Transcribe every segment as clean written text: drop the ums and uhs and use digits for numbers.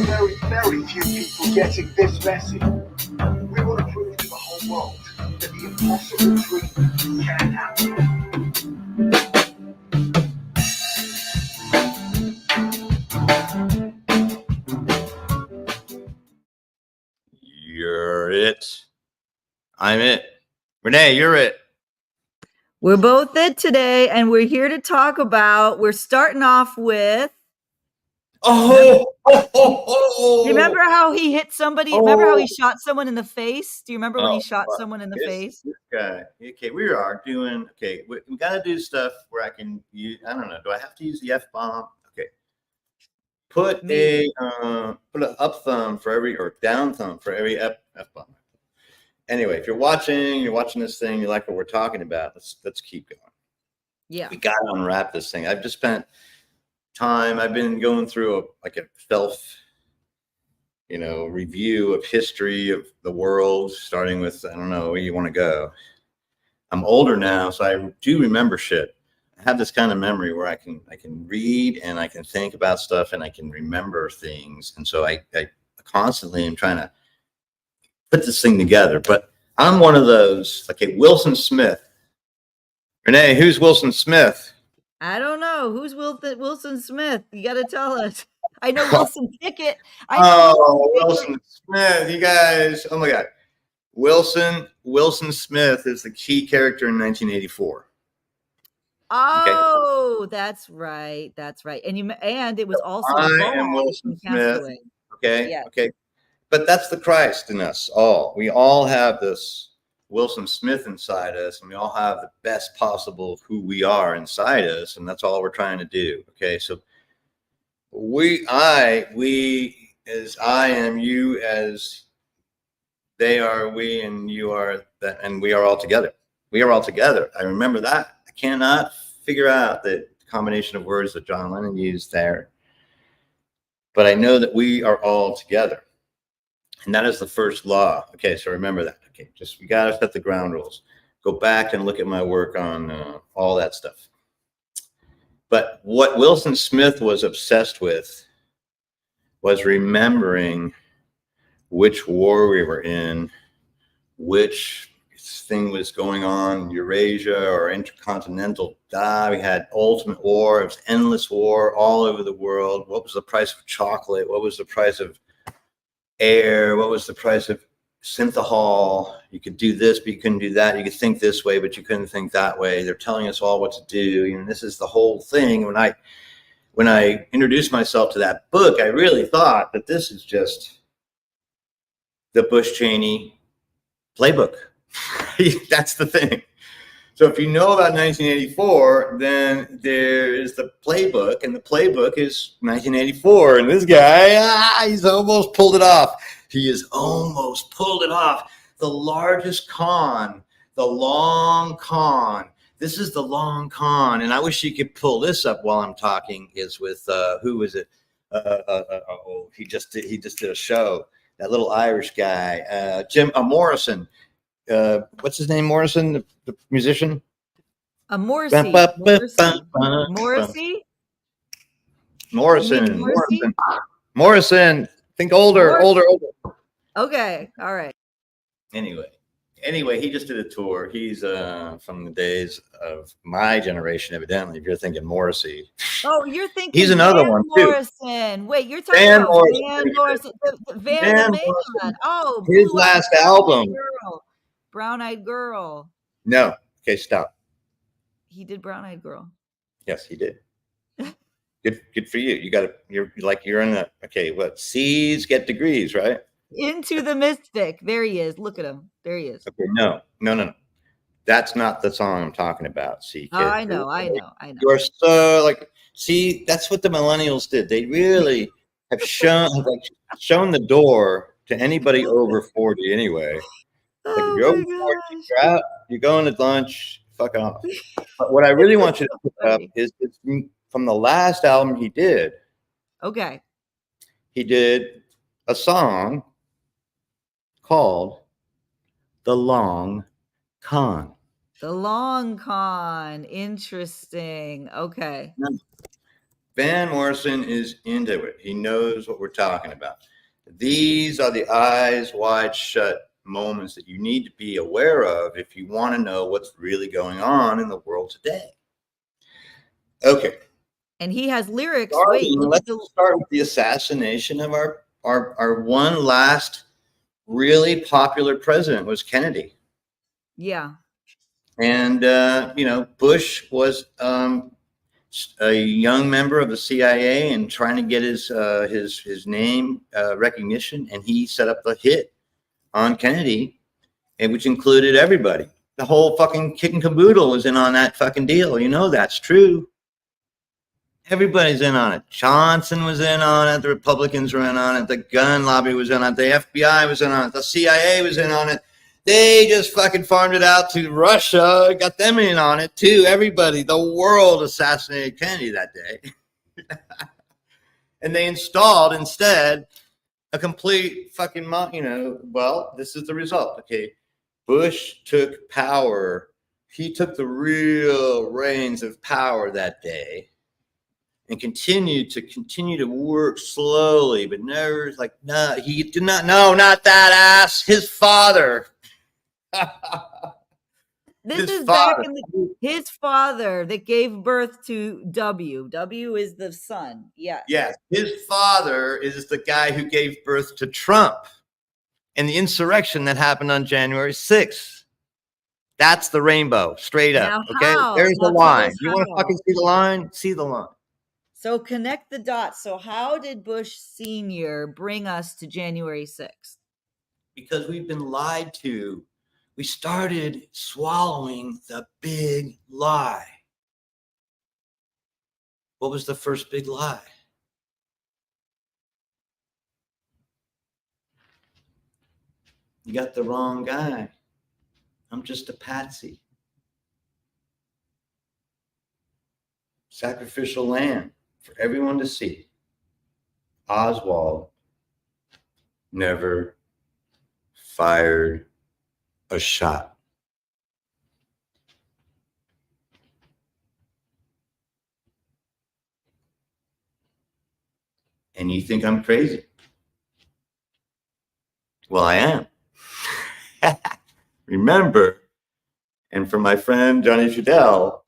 the very few people getting this message. We want to prove to the whole world that the impossible dream can happen. You're it. I'm it. Renee, you're it. We're both it today, and we're here to talk about, we're starting off with... Remember how he hit somebody? Remember how he shot someone in the face? Do you remember when he shot someone in the face? This guy. Okay, we are doing, we got to do stuff where I can use, I don't know, do I have to use the F-bomb? Okay. Put an up thumb for every, or down thumb for every F-bomb. Anyway, if you're watching this thing, you like what we're talking about, let's keep going. Yeah. We got to unwrap this thing. I've just spent time, I've been going through a self, review of history of the world, starting with, I don't know where you want to go. I'm older now, so I do remember shit. I have this kind of memory where I can read and I can think about stuff and I can remember things. And so I constantly am trying to put this thing together. But I'm one of those, Wilson Smith. Renee, who's Wilson Smith? I don't know. Who's Wilson Smith? You got to tell us. I know Wilson Pickett. Wilson Smith. You guys. Oh my God. Wilson Smith is the key character in 1984. Oh, okay. That's right. And it was also I am Wilson Smith. Okay. Yes. Okay. But that's the Christ in us all. We all have this Wilson Smith inside us, and we all have the best possible of who we are inside us, and that's all we're trying to do. Okay. So we as I am, you as they are, we and you are that, and we are all together. We are all together. I remember that. I cannot figure out the combination of words that John Lennon used there, but I know that we are all together, and that is the first law. Okay, so remember that. Okay, just we gotta set the ground rules. Go back and look at my work on all that stuff. But what Wilson Smith was obsessed with was remembering which war we were in, which thing was going on, Eurasia or intercontinental. We had ultimate war. It was endless war all over the world. What was the price of chocolate? What was the price of air? What was the price of synthahol? You could do this, but you couldn't do that. You could think this way, but you couldn't think that way. They're telling us all what to do. This is the whole thing. When I introduced myself to that book, I really thought that this is just the Bush-Cheney playbook. That's the thing. So if you know about 1984, then there is the playbook, and the playbook is 1984. And this guy, he's almost pulled it off. He has almost pulled it off. The largest con, the long con. This is the long con. And I wish you could pull this up while I'm talking, is with, who is it? He just did a show. That little Irish guy, Jim Morrison. What's his name? Morrison, the musician. Morrissey. Morrison. Think older. Okay. All right. Anyway, he just did a tour. He's from the days of my generation, evidently. If you're thinking Morrissey. Oh, you're thinking he's another Van one Morrison. Too. Wait, you're talking about Van Morrison. Van Morrison. Oh, his last album. Brown-Eyed Girl. No. Okay, stop. He did Brown-Eyed Girl. Yes, he did. Good for you. You're in the, okay, what? C's get degrees, right? Into the Mystic. There he is. Look at him. There he is. Okay, no. That's not the song I'm talking about. See, kid. I know. You're so see, that's what the millennials did. They really have shown the door to anybody over 40 anyway. If you're over 40, you're out, you're going to lunch, fuck off. But what I really want you to pick up is from the last album he did. Okay. He did a song called The Long Con. The Long Con. Interesting. Okay. Van Morrison is into it. He knows what we're talking about. These are the eyes wide shut moments that you need to be aware of if you want to know what's really going on in the world today. Okay. And he has lyrics. Let's start with the assassination of our one last really popular president was Kennedy. Yeah. And, Bush was a young member of the CIA and trying to get his name recognition. And he set up a hit on Kennedy, and which included everybody. The whole fucking kit and caboodle is in on that fucking deal. You know that's true. Everybody's in on it. Johnson was in on it. The Republicans were in on it. The gun lobby was in on it. The FBI was in on it. The CIA was in on it. They just fucking farmed it out to Russia, got them in on it too. Everybody, the world assassinated Kennedy that day. And they installed instead a complete fucking, well, this is the result. Okay. Bush took power. He took the real reins of power that day and continued to work slowly, but never he did not know, not that ass, his father. This is back in his father that gave birth to W. W is the son. Yes. Yes. His father is the guy who gave birth to Trump and the insurrection that happened on January 6th. That's the rainbow, straight up. Okay. There's the line. You want to fucking see the line? See the line. So connect the dots. So how did Bush Sr. bring us to January 6th? Because we've been lied to. We started swallowing the big lie. What was the first big lie? You got the wrong guy. I'm just a patsy. Sacrificial lamb for everyone to see. Oswald never fired a shot. And you think I'm crazy? Well, I am. Remember, and for my friend Johnny Fidel,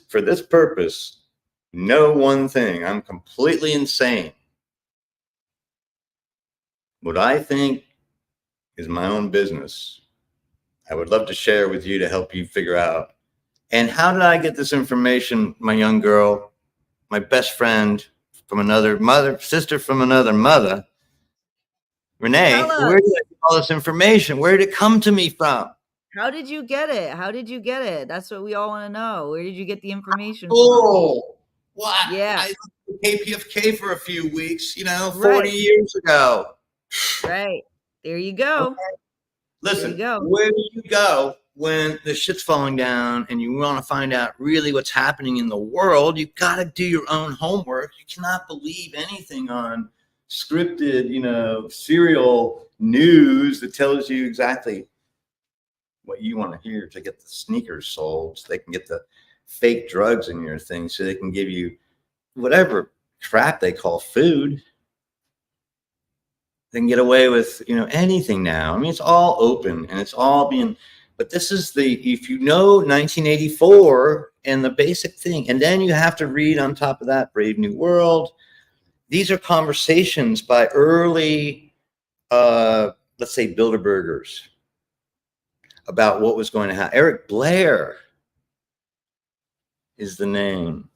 for this purpose, know one thing: I'm completely insane. What I think is my own business. I would love to share with you to help you figure out. And how did I get this information, my young girl, my best friend from another mother, sister from another mother, Renee, where did I get all this information? Where did it come to me from? How did you get it? How did you get it? That's what we all want to know. Where did you get the information from? What? Yeah. I was KPFK for a few weeks, 40 years ago. Right. There you go. Okay. Listen, where do you go when the shit's falling down and you want to find out really what's happening in the world? You got to do your own homework. You cannot believe anything on scripted, serial news that tells you exactly what you want to hear to get the sneakers sold, so they can get the fake drugs in your thing, so they can give you whatever crap they call food. They can get away with, anything now. I mean, it's all open and it's all being, but this is if you know 1984 and the basic thing, and then you have to read on top of that Brave New World. These are conversations by early, let's say, Bilderbergers about what was going to happen. Eric Blair is the name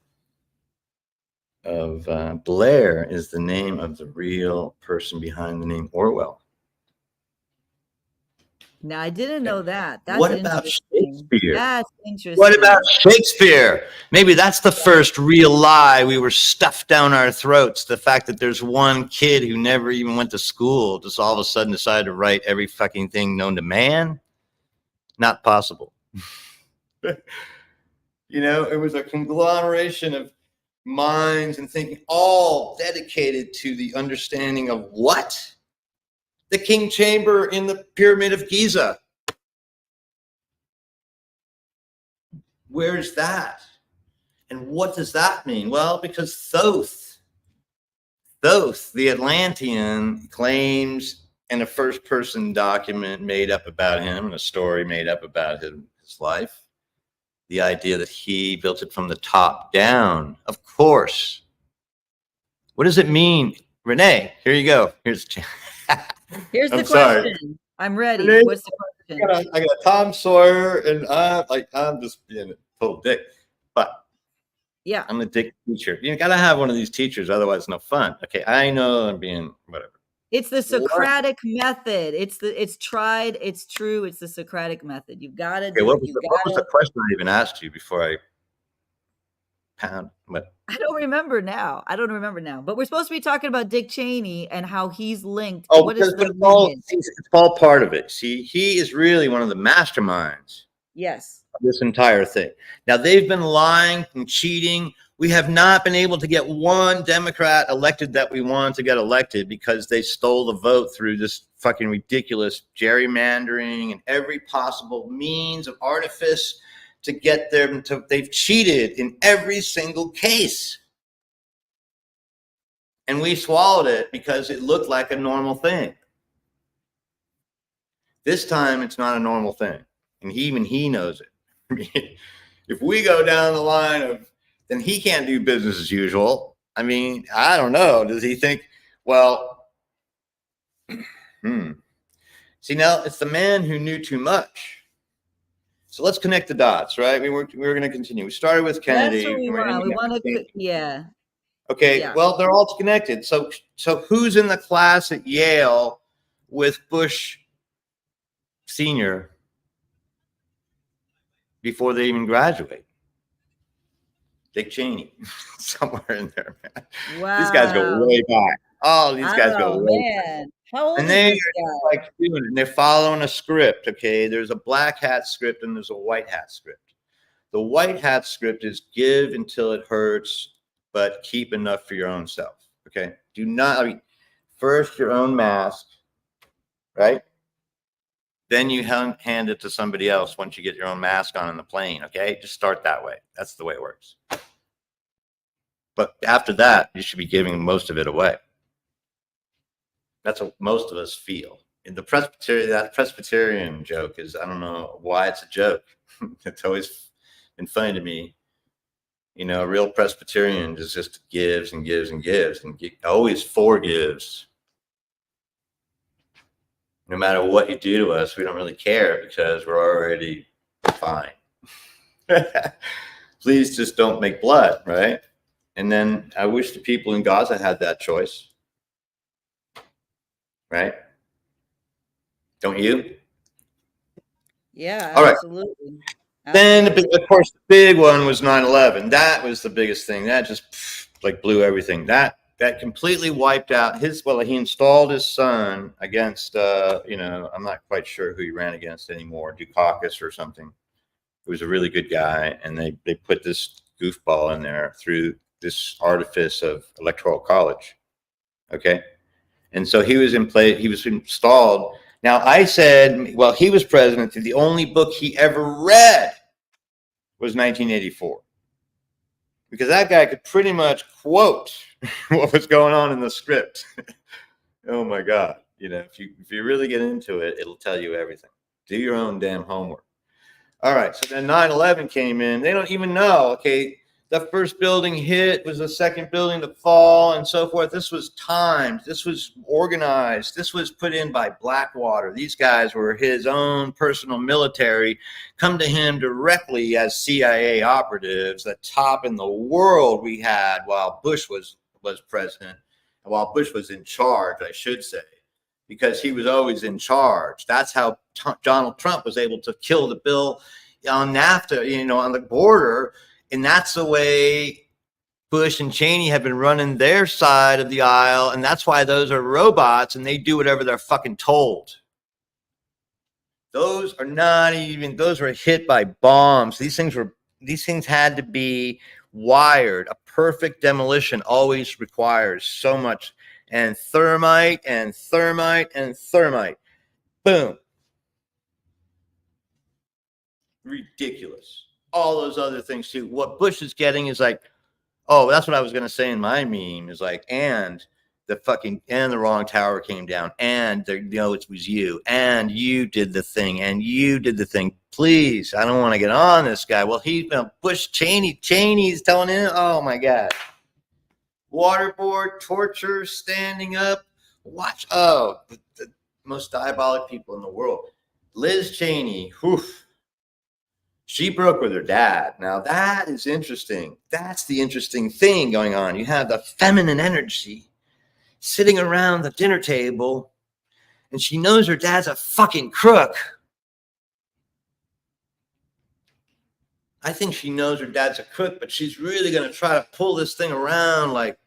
of Blair is the name of the real person behind the name Orwell. Now, I didn't know that. That's what about Shakespeare? That's interesting. What about Shakespeare? Maybe that's the first real lie we were stuffed down our throats. The fact that there's one kid who never even went to school just all of a sudden decided to write every fucking thing known to man. Not possible. It was a conglomeration of minds and thinking, all dedicated to the understanding of what? The King Chamber in the Pyramid of Giza. Where's that? And what does that mean? Well, because Thoth, the Atlantean, claims in a first-person document made up about him, and a story made up about his life, the idea that he built it from the top down. Of course. What does it mean? Renee, here you go. Here's the question. Sorry. I'm ready. Renee, what's the question? I got Tom Sawyer, and I'm just being a total dick. But yeah, I'm a dick teacher. You gotta have one of these teachers, otherwise no fun. Okay, I know I'm being whatever. It's the Socratic method. It's tried, it's true, it's the Socratic method. You've got to do what it. Was the question I even asked you before I pound? What? I don't remember now. But we're supposed to be talking about Dick Cheney and how he's linked. Oh, because it's all part of it. See, he is really one of the masterminds. Yes. Of this entire thing. Now, they've been lying and cheating. We have not been able to get one Democrat elected that we wanted to get elected because they stole the vote through this fucking ridiculous gerrymandering and every possible means of artifice to get them to. They've cheated in every single case. And we swallowed it because it looked like a normal thing. This time, it's not a normal thing. And even he knows it. If we go down the line of, then he can't do business as usual. I mean, I don't know. Does he think, well, see, now it's the man who knew too much. So let's connect the dots, right? We're going to continue. We started with Kennedy. That's what we want to, yeah. Okay, yeah. Well, they're all connected. So who's in the class at Yale with Bush Sr. before they even graduate? Dick Cheney, somewhere in there, man. Wow. These guys go way back. Oh, these guys go way back. How old and is this guy? Like doing it, and they're following a script, okay? There's a black hat script and there's a white hat script. The white hat script is give until it hurts, but keep enough for your own self, okay? Do not, first your own mask, right? Then you hand it to somebody else once you get your own mask on in the plane, okay? Just start that way. That's the way it works. But after that, you should be giving most of it away. That's what most of us feel. In the that Presbyterian joke is, I don't know why it's a joke. It's always been funny to me. You know, a real Presbyterian just gives and gives and gives and always forgives. No matter what you do to us, we don't really care because we're already fine. Please just don't make blood, right? And then I wish the people in Gaza had that choice. Right? Don't you? Yeah, all right. Absolutely. Then, of course, the big one was 9/11. That was the biggest thing. That just like blew everything. That completely wiped out his. Well, he installed his son against. I'm not quite sure who he ran against anymore. Dukakis or something. He was a really good guy, and they put this goofball in there through this artifice of electoral college. Okay, and so he was in place. He was installed. Now I said, well, he was president. The only book he ever read was 1984, because that guy could pretty much quote what was going on in the script. Oh my God. If you really get into it, it'll tell you everything. Do your own damn homework. All right. So then 9/11 came in. They don't even know. Okay. The first building hit, was the second building to fall, and so forth. This was timed. This was organized. This was put in by Blackwater. These guys were his own personal military, come to him directly as CIA operatives, the top in the world we had while Bush was president, and while Bush was in charge, I should say, because he was always in charge. That's how Donald Trump was able to kill the bill on NAFTA, on the border. And that's the way Bush and Cheney have been running their side of the aisle. And that's why those are robots and they do whatever they're fucking told. Those were hit by bombs. These things had to be wired. A perfect demolition always requires so much. And thermite and thermite and thermite. Boom. Ridiculous. all those other things too. What Bush is getting is like, oh, that's what I was going to say in my meme is like, and the wrong tower came down, and it was you, and you did the thing, and you did the thing. Please, I don't want to get on this guy. Well, Bush Cheney's telling him, oh my God, waterboard, torture, standing up, watch. Oh, the most diabolic people in the world. Liz Cheney, whew, she broke with her dad. Now that is interesting. That's the interesting thing going on. You have the feminine energy sitting around the dinner table, and she knows her dad's a fucking crook. I think she knows her dad's a crook, but she's really going to try to pull this thing around like,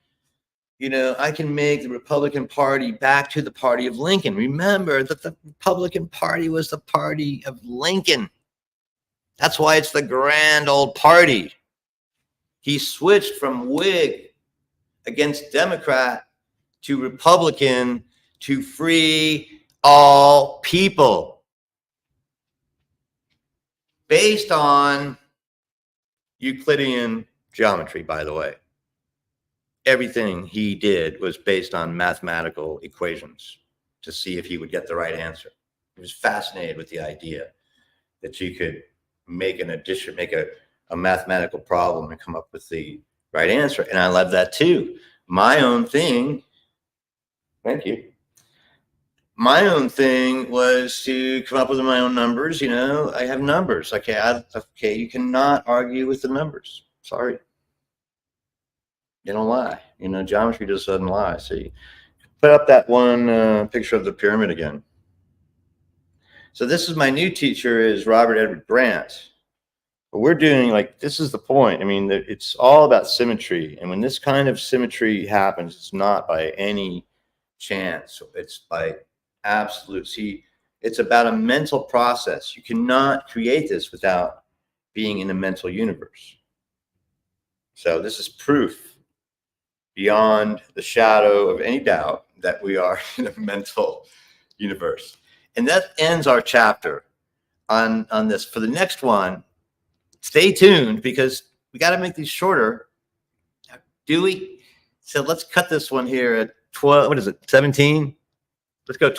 I can make the Republican Party back to the party of Lincoln. Remember that the Republican Party was the party of Lincoln. That's why it's the grand old party. He switched from Whig against Democrat to Republican to free all people. Based on Euclidean geometry, by the way. Everything he did was based on mathematical equations to see if he would get the right answer. He was fascinated with the idea that you could make a mathematical problem and come up with the right answer. And I love that too. My own thing, thank you. My own thing was to come up with my own numbers. I have numbers. Okay, you cannot argue with the numbers. Sorry. They don't lie. Geometry just doesn't lie. See, put up that one picture of the pyramid again. So this is my new teacher is Robert Edward Grant. But we're doing this is the point. I mean, it's all about symmetry. And when this kind of symmetry happens, it's not by any chance. It's by absolute. See, it's about a mental process. You cannot create this without being in a mental universe. So this is proof beyond the shadow of any doubt that we are in a mental universe. And that ends our chapter on this. For the next one, stay tuned because we got to make these shorter. Do we? So let's cut this one here at 12. What is it? 17? Let's go 12.